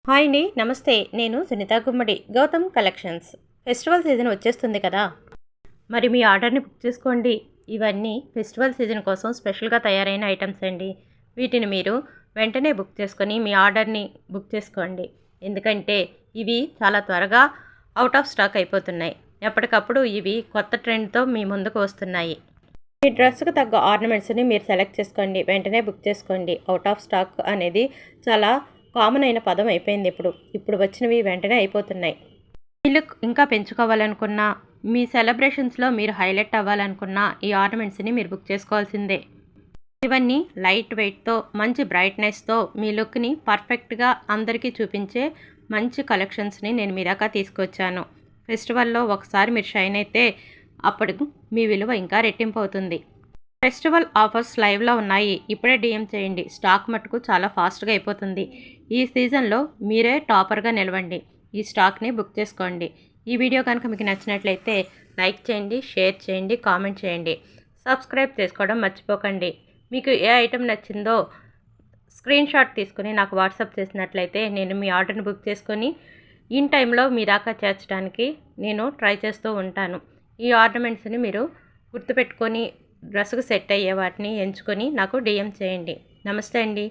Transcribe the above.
Hi అండి, నమస్తే. నేను సునీత గుమ్మడి, గౌతమ్ కలెక్షన్స్. ఫెస్టివల్ సీజన్ వచ్చేస్తుంది కదా, మరి మీ ఆర్డర్ని బుక్ చేసుకోండి. ఇవన్నీ ఫెస్టివల్ సీజన్ కోసం స్పెషల్గా తయారైన ఐటమ్స్ అండి. వీటిని మీరు వెంటనే బుక్ చేసుకొని మీ ఆర్డర్ని బుక్ చేసుకోండి. ఎందుకంటే ఇవి చాలా త్వరగా అవుట్ ఆఫ్ స్టాక్ అయిపోతున్నాయి. ఎప్పటికప్పుడు ఇవి కొత్త ట్రెండ్తో మీ ముందుకు వస్తున్నాయి. మీ డ్రెస్కి తగ్గ ఆర్నమెంట్స్ని మీరు సెలెక్ట్ చేసుకోండి, వెంటనే బుక్ చేసుకోండి. అవుట్ ఆఫ్ స్టాక్ అనేది చాలా కామన్ అయిన పదం అయిపోయింది. ఇప్పుడు వచ్చినవి వెంటనే అయిపోతున్నాయి. మీ లుక్ ఇంకా పెంచుకోవాలనుకున్నా, మీ సెలబ్రేషన్స్లో మీరు హైలైట్ అవ్వాలనుకున్నా ఈ ఆర్నమెంట్స్ని మీరు బుక్ చేసుకోవాల్సిందే. ఇవన్నీ లైట్ వెయిట్తో, మంచి బ్రైట్నెస్తో మీ లుక్ని పర్ఫెక్ట్గా అందరికీ చూపించే మంచి కలెక్షన్స్ని నేను మీ దాకా తీసుకొచ్చాను. ఫెస్టివల్లో ఒకసారి మీరు షైన్ అయితే అప్పుడు మీ విలువ ఇంకా రెట్టింపు అవుతుంది. ఫెస్టివల్ ఆఫర్స్ లైవ్లో ఉన్నాయి. ఇప్పుడే డిఎం చేయండి. స్టాక్ మటుకు చాలా ఫాస్ట్గా అయిపోతుంది. ఈ సీజన్లో మీరే టాపర్గా నిలవండి. ఈ స్టాక్ని బుక్ చేసుకోండి. ఈ వీడియో కనుక మీకు నచ్చినట్లయితే లైక్ చేయండి, షేర్ చేయండి, కామెంట్ చేయండి. సబ్స్క్రైబ్ చేసుకోవడం మర్చిపోకండి. మీకు ఏ ఐటెం నచ్చిందో స్క్రీన్ షాట్ తీసుకుని నాకు వాట్సాప్ చేసినట్లయితే నేను మీ ఆర్డర్ని బుక్ చేసుకొని ఇన్ టైంలో మీ దాకా చేర్చడానికి నేను ట్రై చేస్తూ ఉంటాను. ఈ ఆర్నమెంట్స్ని మీరు గుర్తుపెట్టుకొని డ్రెస్కు సెట్ అయ్యే వాటిని ఎంచుకొని నాకు డిఎం చేయండి. నమస్తే అండి.